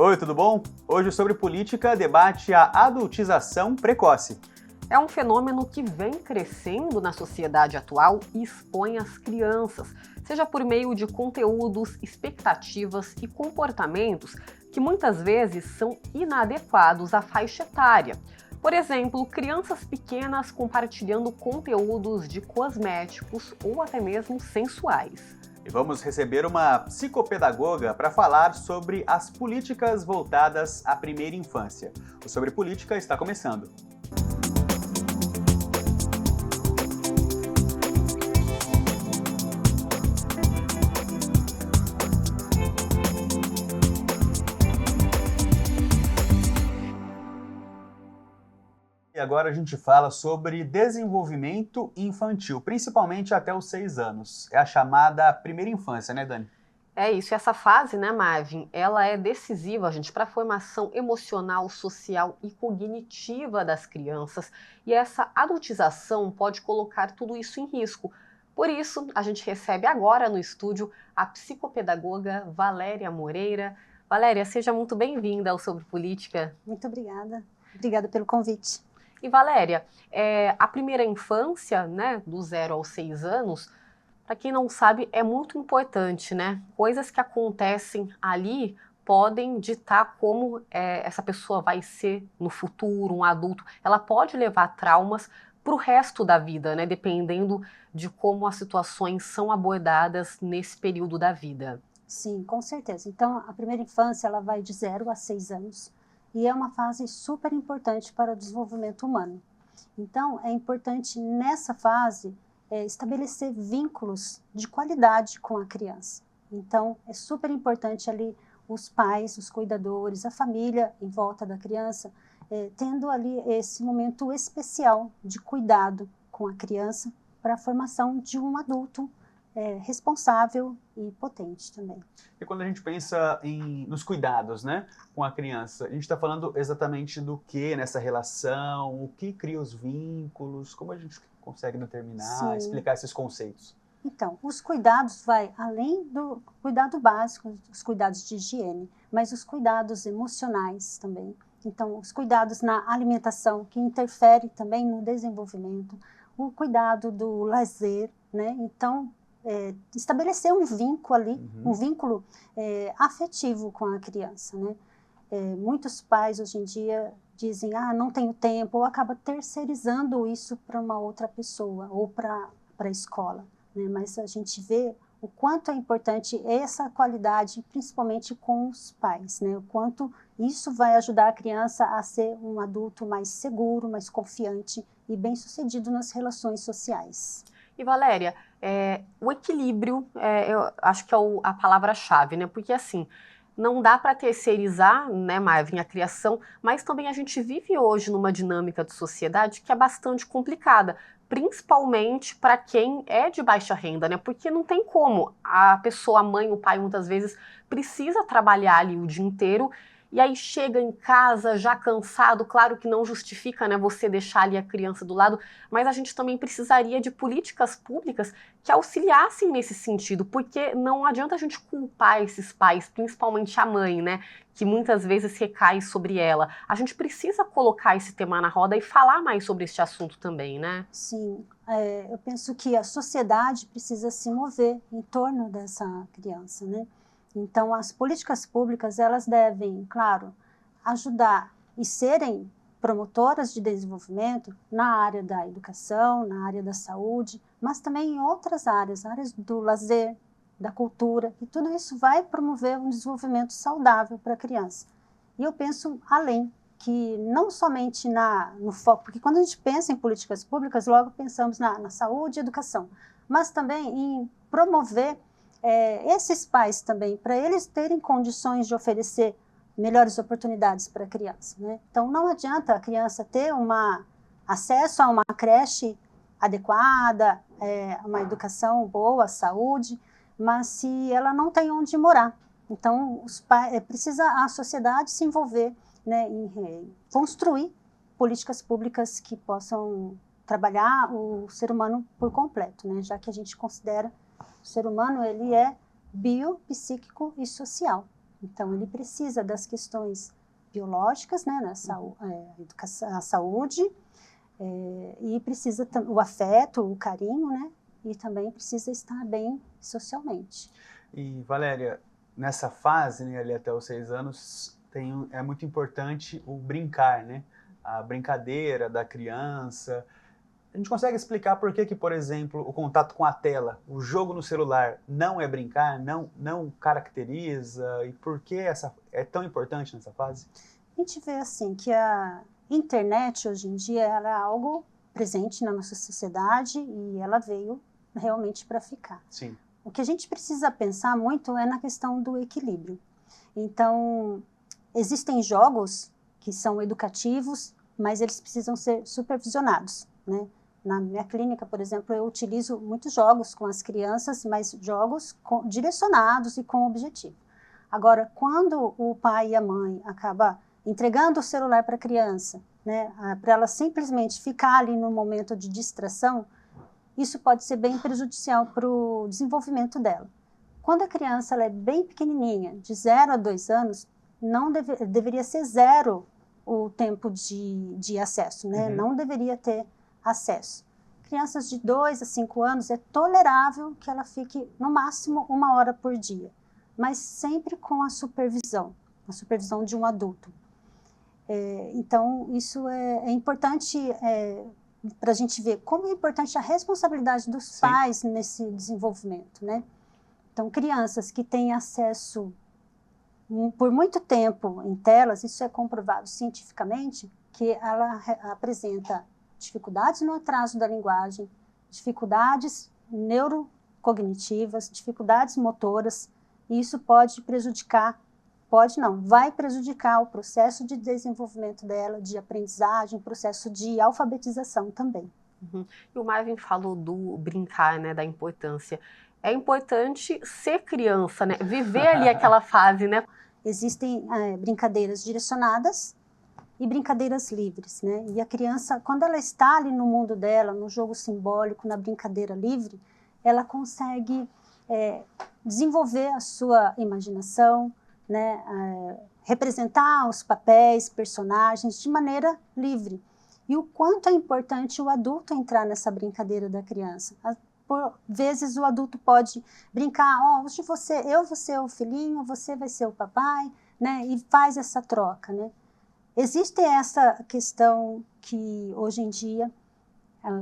Oi, tudo bom? Hoje o Sobre Política debate a adultização precoce. É um fenômeno que vem crescendo na sociedade atual e expõe as crianças, seja por meio de conteúdos, expectativas e comportamentos que muitas vezes são inadequados à faixa etária. Por exemplo, crianças pequenas compartilhando conteúdos de cosméticos ou até mesmo sensuais. E vamos receber uma psicopedagoga para falar sobre as políticas voltadas à primeira infância. O Sobre Política está começando. E agora a gente fala sobre desenvolvimento infantil, principalmente até os 6 anos. É a chamada primeira infância, né, Dani? É isso, essa fase, né, Marvin, ela é decisiva, gente, para a formação emocional, social e cognitiva das crianças. E essa adultização pode colocar tudo isso em risco. Por isso, a gente recebe agora no estúdio a psicopedagoga Valéria Moreira. Valéria, seja muito bem-vinda ao Sobre Política. Muito obrigada. Obrigada pelo convite. E Valéria, a primeira infância, né, do 0 aos 6 anos, para quem não sabe, é muito importante, né? Coisas que acontecem ali podem ditar como essa pessoa vai ser no futuro, um adulto. Ela pode levar traumas para o resto da vida, né? Dependendo de como as situações são abordadas nesse período da vida. Sim, com certeza. Então, a primeira infância ela vai de 0 a 6 anos e é uma fase super importante para o desenvolvimento humano. Então, é importante nessa fase estabelecer vínculos de qualidade com a criança. Então, é super importante ali os pais, os cuidadores, a família em volta da criança, tendo ali esse momento especial de cuidado com a criança para a formação de um adulto responsável e potente também. E quando a gente pensa nos cuidados, né, com a criança, a gente está falando exatamente do que nessa relação, o que cria os vínculos, como a gente consegue determinar, Sim. explicar esses conceitos? Então, os cuidados vai além do cuidado básico, os cuidados de higiene, mas os cuidados emocionais também. Então, os cuidados na alimentação, que interfere também no desenvolvimento, o cuidado do lazer, né? Então, estabelecer um vínculo ali, um vínculo afetivo com a criança, né? Muitos pais hoje em dia dizem, não tenho tempo, ou acaba terceirizando isso para uma outra pessoa, ou para a escola, né? Mas a gente vê o quanto é importante essa qualidade, principalmente com os pais, né? O quanto isso vai ajudar a criança a ser um adulto mais seguro, mais confiante e bem-sucedido nas relações sociais. E Valéria, o equilíbrio, eu acho que é a palavra-chave, né? Porque assim, não dá para terceirizar, né, Marvin, a criação, mas também a gente vive hoje numa dinâmica de sociedade que é bastante complicada, principalmente para quem é de baixa renda, né? Porque não tem como, a pessoa, a mãe, o pai, muitas vezes precisa trabalhar ali o dia inteiro. E aí chega em casa já cansado, claro que não justifica, né, você deixar ali a criança do lado, mas a gente também precisaria de políticas públicas que auxiliassem nesse sentido, porque não adianta a gente culpar esses pais, principalmente a mãe, né, que muitas vezes recai sobre ela. A gente precisa colocar esse tema na roda e falar mais sobre este assunto também, né? Sim, eu penso que a sociedade precisa se mover em torno dessa criança, né? Então, as políticas públicas, elas devem, claro, ajudar e serem promotoras de desenvolvimento na área da educação, na área da saúde, mas também em outras áreas do lazer, da cultura, e tudo isso vai promover um desenvolvimento saudável para a criança. E eu penso além, que não somente no foco, porque quando a gente pensa em políticas públicas, logo pensamos na saúde e educação, mas também em promover esses pais também, para eles terem condições de oferecer melhores oportunidades para a criança, né? Então, não adianta a criança ter acesso a uma creche adequada, uma educação boa, saúde, mas se ela não tem onde morar. Então, precisa a sociedade se envolver, né, em construir políticas públicas que possam trabalhar o ser humano por completo, né? Já que a gente considera o ser humano, ele é bio, psíquico e social. Então, ele precisa das questões biológicas, né, a saúde, e precisa o afeto, o carinho, né, e também precisa estar bem socialmente. E, Valéria, nessa fase, né, ali até os 6 anos, é muito importante o brincar, né? A brincadeira da criança. A gente consegue explicar por que, por exemplo, o contato com a tela, o jogo no celular, não é brincar, não caracteriza, e por que é tão importante nessa fase? A gente vê assim que a internet hoje em dia ela é algo presente na nossa sociedade e ela veio realmente para ficar. Sim. O que a gente precisa pensar muito é na questão do equilíbrio. Então, existem jogos que são educativos, mas eles precisam ser supervisionados, né? Na minha clínica, por exemplo, eu utilizo muitos jogos com as crianças, mas jogos direcionados e com objetivo. Agora, quando o pai e a mãe acabam entregando o celular para a criança, né, para ela simplesmente ficar ali no momento de distração, isso pode ser bem prejudicial para o desenvolvimento dela. Quando a criança ela é bem pequenininha, de 0 a 2 anos, deveria ser 0 o tempo de acesso, né? Uhum. Não deveria ter acesso. Crianças de 2 a 5 anos é tolerável que ela fique no máximo 1 hora por dia, mas sempre com a supervisão de um adulto. Então, isso é importante para a gente ver como é importante a responsabilidade dos Sim. pais nesse desenvolvimento, né? Então, crianças que têm acesso por muito tempo em telas, isso é comprovado cientificamente, que ela apresenta dificuldades no atraso da linguagem, dificuldades neurocognitivas, dificuldades motoras, e isso pode prejudicar, vai prejudicar o processo de desenvolvimento dela, de aprendizagem, processo de alfabetização também. Uhum. E o Marvin falou do brincar, né, da importância. É importante ser criança, né, viver ali aquela fase, né? Existem brincadeiras direcionadas e brincadeiras livres, né? E a criança, quando ela está ali no mundo dela, no jogo simbólico, na brincadeira livre, ela consegue desenvolver a sua imaginação, né? Representar os papéis, personagens de maneira livre. E o quanto é importante o adulto entrar nessa brincadeira da criança. Por vezes o adulto pode brincar, hoje eu vou ser o filhinho, você vai ser o papai, né? E faz essa troca, né? Existe essa questão que hoje em dia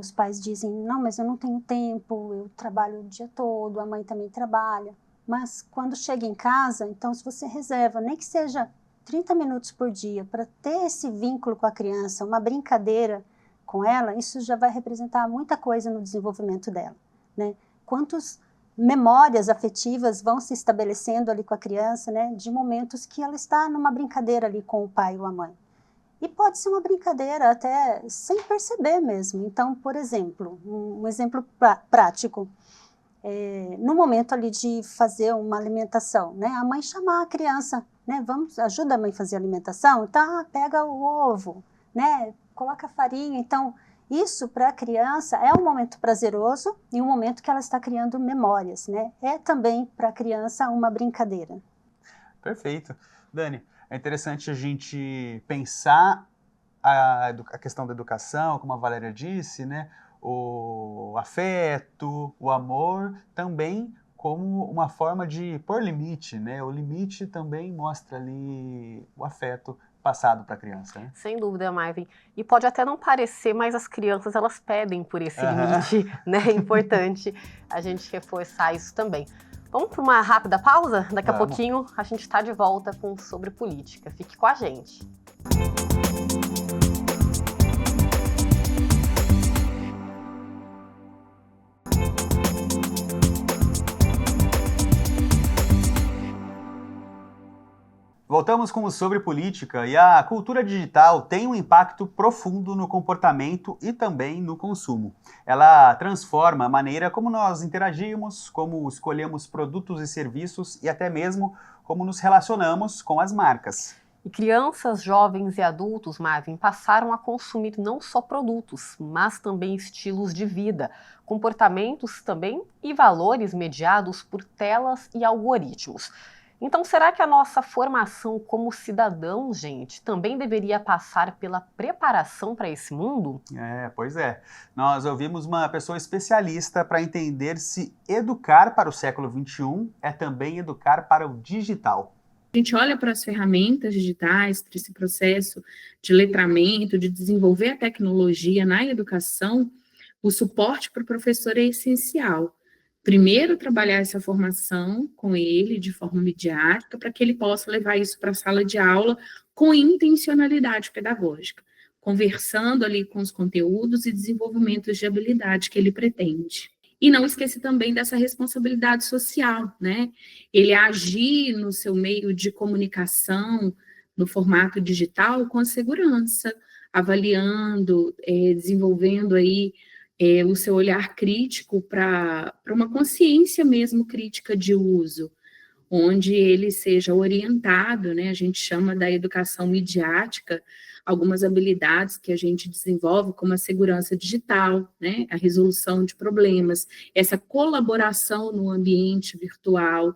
os pais dizem, não, mas eu não tenho tempo, eu trabalho o dia todo, a mãe também trabalha. Mas quando chega em casa, então se você reserva, nem que seja 30 minutos por dia, para ter esse vínculo com a criança, uma brincadeira com ela, isso já vai representar muita coisa no desenvolvimento dela, né? Quantas memórias afetivas vão se estabelecendo ali com a criança, né? De momentos que ela está numa brincadeira ali com o pai ou a mãe. E pode ser uma brincadeira até sem perceber mesmo. Então, por exemplo, um exemplo prático, no momento ali de fazer uma alimentação, né? A mãe chamar a criança, né? Ajuda a mãe a fazer a alimentação, então pega o ovo, né? Coloca a farinha. Então, isso para a criança é um momento prazeroso e um momento que ela está criando memórias, né? É também para a criança uma brincadeira. Perfeito. Dani, é interessante a gente pensar a questão da educação, como a Valéria disse, né? O afeto, o amor, também como uma forma de pôr limite, né? O limite também mostra ali o afeto passado para a criança, né? Sem dúvida, Marvin. E pode até não parecer, mas as crianças, elas pedem por esse limite, né? É importante a gente reforçar isso também. Vamos para uma rápida pausa? Daqui a pouquinho a gente está de volta com Sobre Política. Fique com a gente. Voltamos com o Sobre Política, e a cultura digital tem um impacto profundo no comportamento e também no consumo. Ela transforma a maneira como nós interagimos, como escolhemos produtos e serviços e até mesmo como nos relacionamos com as marcas. E crianças, jovens e adultos, Marvin, passaram a consumir não só produtos, mas também estilos de vida, comportamentos também e valores mediados por telas e algoritmos. Então, será que a nossa formação como cidadão, gente, também deveria passar pela preparação para esse mundo? Pois é. Nós ouvimos uma pessoa especialista para entender se educar para o século XXI é também educar para o digital. A gente olha para as ferramentas digitais, para esse processo de letramento, de desenvolver a tecnologia na educação, o suporte para o professor é essencial. Primeiro, trabalhar essa formação com ele de forma midiática, para que ele possa levar isso para a sala de aula com intencionalidade pedagógica, conversando ali com os conteúdos e desenvolvimentos de habilidade que ele pretende. E não esquecer também dessa responsabilidade social, né? Ele agir no seu meio de comunicação, no formato digital, com segurança, avaliando, desenvolvendo aí o seu olhar crítico para uma consciência mesmo crítica de uso, onde ele seja orientado, né? A gente chama da educação midiática, algumas habilidades que a gente desenvolve, como a segurança digital, né? A resolução de problemas, essa colaboração no ambiente virtual,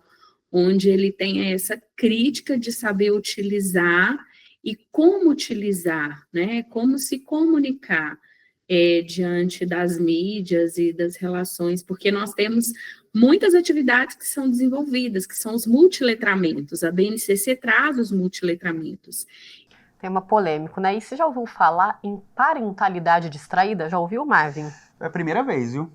onde ele tenha essa crítica de saber utilizar e como utilizar, né? Como se comunicar diante das mídias e das relações, porque nós temos muitas atividades que são desenvolvidas, que são os multiletramentos. A BNCC traz os multiletramentos. Tema polêmico, né? E você já ouviu falar em parentalidade distraída? Já ouviu, Marvin? É a primeira vez, viu?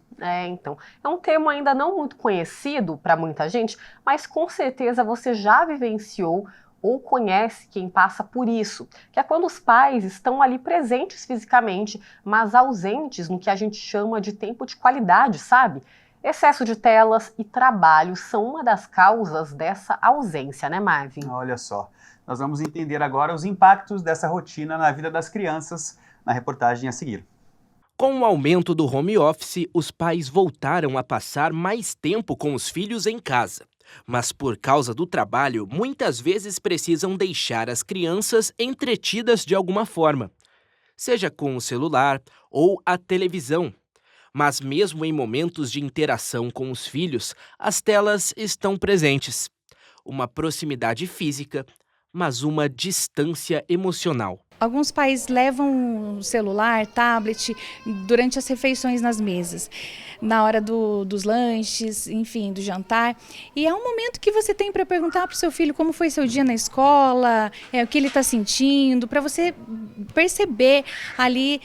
Então. É um termo ainda não muito conhecido para muita gente, mas com certeza você já vivenciou ou conhece quem passa por isso, que é quando os pais estão ali presentes fisicamente, mas ausentes no que a gente chama de tempo de qualidade, sabe? Excesso de telas e trabalho são uma das causas dessa ausência, né, Marvin? Olha só, nós vamos entender agora os impactos dessa rotina na vida das crianças na reportagem a seguir. Com o aumento do home office, os pais voltaram a passar mais tempo com os filhos em casa. Mas por causa do trabalho, muitas vezes precisam deixar as crianças entretidas de alguma forma, seja com o celular ou a televisão. Mas mesmo em momentos de interação com os filhos, as telas estão presentes. Uma proximidade física, mas uma distância emocional. Alguns pais levam celular, tablet, durante as refeições nas mesas, na hora dos lanches, enfim, do jantar. E é um momento que você tem para perguntar para o seu filho como foi seu dia na escola, o que ele está sentindo, para você perceber ali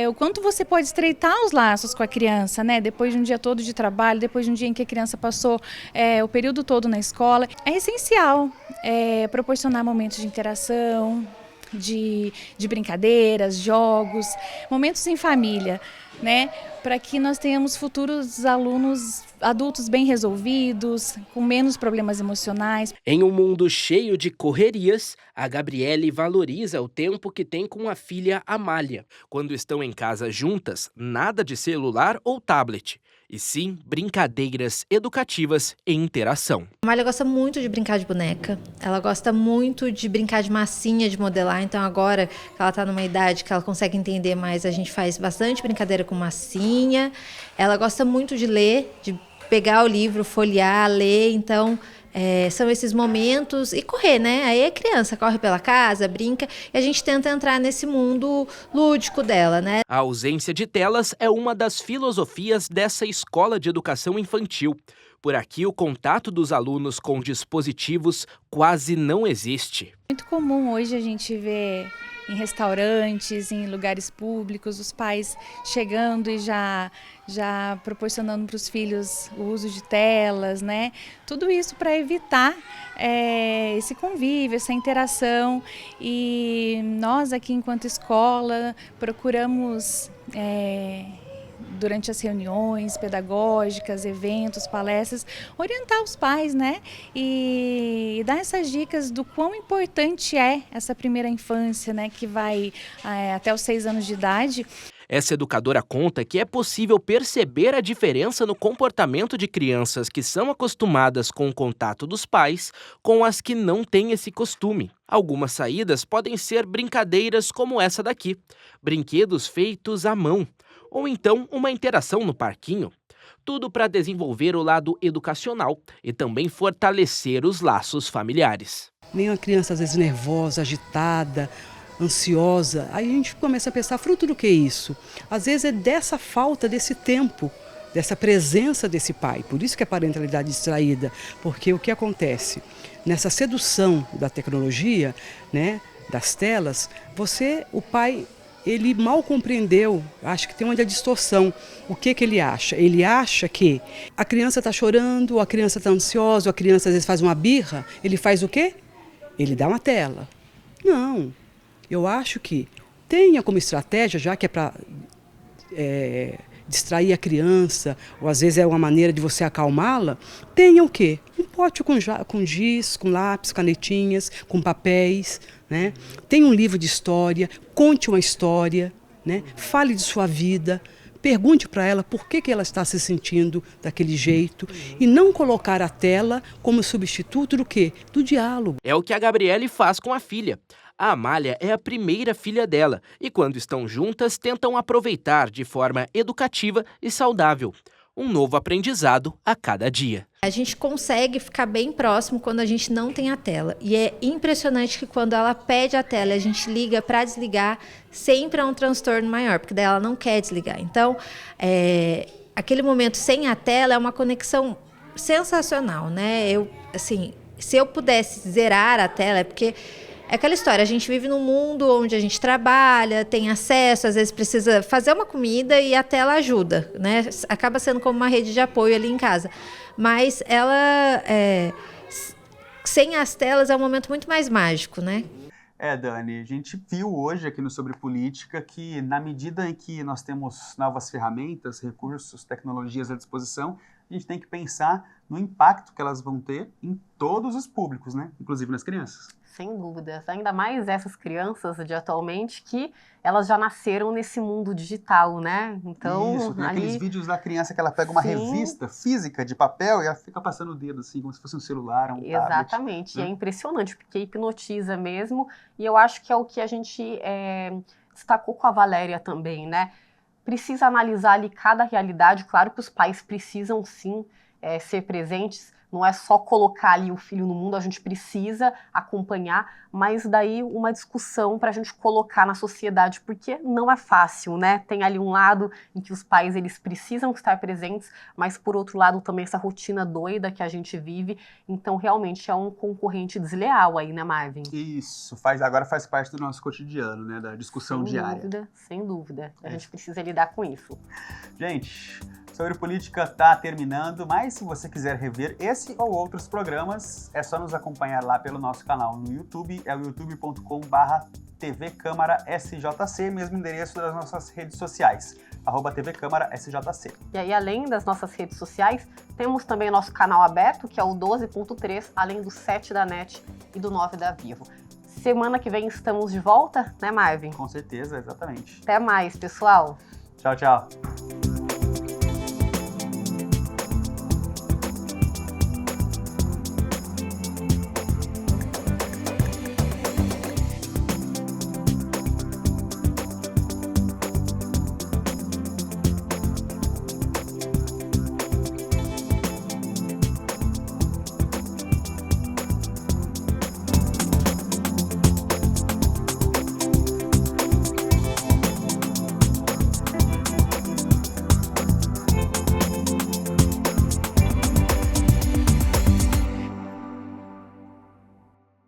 o quanto você pode estreitar os laços com a criança, né? Depois de um dia todo de trabalho, depois de um dia em que a criança passou o período todo na escola. É essencial proporcionar momentos de interação, de brincadeiras, jogos, momentos em família, né? Para que nós tenhamos futuros adultos bem resolvidos, com menos problemas emocionais. Em um mundo cheio de correrias, a Gabriele valoriza o tempo que tem com a filha Amália. Quando estão em casa juntas, nada de celular ou tablet, e sim brincadeiras educativas e interação. A Amália gosta muito de brincar de boneca, ela gosta muito de brincar de massinha, de modelar, então agora que ela está numa idade que ela consegue entender mais, a gente faz bastante brincadeira com massinha. Ela gosta muito de ler, de pegar o livro, folhear, ler, então são esses momentos, e correr, né? Aí a criança corre pela casa, brinca, e a gente tenta entrar nesse mundo lúdico dela, né? A ausência de telas é uma das filosofias dessa escola de educação infantil. Por aqui, o contato dos alunos com dispositivos quase não existe. Muito comum hoje a gente ver em restaurantes, em lugares públicos, os pais chegando e já proporcionando para os filhos o uso de telas, né? Tudo isso para evitar esse convívio, essa interação. E nós aqui, enquanto escola, procuramos durante as reuniões pedagógicas, eventos, palestras, orientar os pais, né? E dar essas dicas do quão importante é essa primeira infância, né? Que vai até os 6 anos de idade. Essa educadora conta que é possível perceber a diferença no comportamento de crianças que são acostumadas com o contato dos pais com as que não têm esse costume. Algumas saídas podem ser brincadeiras como essa daqui, brinquedos feitos à mão. Ou então uma interação no parquinho. Tudo para desenvolver o lado educacional e também fortalecer os laços familiares. Vem uma criança às vezes nervosa, agitada, ansiosa, aí a gente começa a pensar, fruto do que é isso? Às vezes é dessa falta desse tempo, dessa presença desse pai. Por isso que é parentalidade distraída, porque o que acontece? Nessa sedução da tecnologia, né, das telas, o pai, ele mal compreendeu, acho que tem uma distorção. O que ele acha? Ele acha que a criança está chorando, a criança está ansiosa, a criança às vezes faz uma birra, ele faz o quê? Ele dá uma tela. Não, eu acho que tenha como estratégia, já que é para distrair a criança, ou às vezes é uma maneira de você acalmá-la, tenha o quê? Um pote com giz, com lápis, canetinhas, com papéis, né? Tenha um livro de história, conte uma história, né? Fale de sua vida, pergunte para ela por que ela está se sentindo daquele jeito e não colocar a tela como substituto do quê? Do diálogo. É o que a Gabriele faz com a filha. A Amália é a primeira filha dela e quando estão juntas tentam aproveitar de forma educativa e saudável. Um novo aprendizado a cada dia. A gente consegue ficar bem próximo quando a gente não tem a tela. E é impressionante que quando ela pede a tela e a gente liga para desligar, sempre é um transtorno maior, porque daí ela não quer desligar. Então, aquele momento sem a tela é uma conexão sensacional, né? Se eu pudesse zerar a tela, é porque é aquela história, a gente vive num mundo onde a gente trabalha, tem acesso, às vezes precisa fazer uma comida e a tela ajuda, né? Acaba sendo como uma rede de apoio ali em casa. Mas ela, sem as telas, é um momento muito mais mágico, né? Dani, a gente viu hoje aqui no Sobre Política que na medida em que nós temos novas ferramentas, recursos, tecnologias à disposição, a gente tem que pensar no impacto que elas vão ter em todos os públicos, né? Inclusive nas crianças. Sem dúvidas, ainda mais essas crianças de atualmente que elas já nasceram nesse mundo digital, né? Então, isso, tem aqueles vídeos da criança que ela pega uma revista física de papel e ela fica passando o dedo assim, como se fosse um celular, um tablet. Exatamente, e é impressionante, porque hipnotiza mesmo, e eu acho que é o que a gente destacou com a Valéria também, né? Precisa analisar ali cada realidade, claro que os pais precisam sim ser presentes, não é só colocar ali o filho no mundo, a gente precisa acompanhar, mas daí uma discussão para a gente colocar na sociedade, porque não é fácil, né? Tem ali um lado em que os pais eles precisam estar presentes, mas por outro lado também essa rotina doida que a gente vive, então realmente é um concorrente desleal aí, né, Marvin? Isso, agora faz parte do nosso cotidiano, né, da discussão diária. Sem dúvida, a gente precisa lidar com isso. Gente, Sobre Política está terminando, mas se você quiser rever esse ou outros programas, é só nos acompanhar lá pelo nosso canal no YouTube, é o youtube.com/TV Câmara SJC, mesmo endereço das nossas redes sociais, @TV Câmara SJC. E aí, além das nossas redes sociais, temos também o nosso canal aberto, que é o 12.3, além do 7 da NET e do 9 da Vivo. Semana que vem estamos de volta, né, Marvin? Com certeza, exatamente. Até mais, pessoal. Tchau, tchau.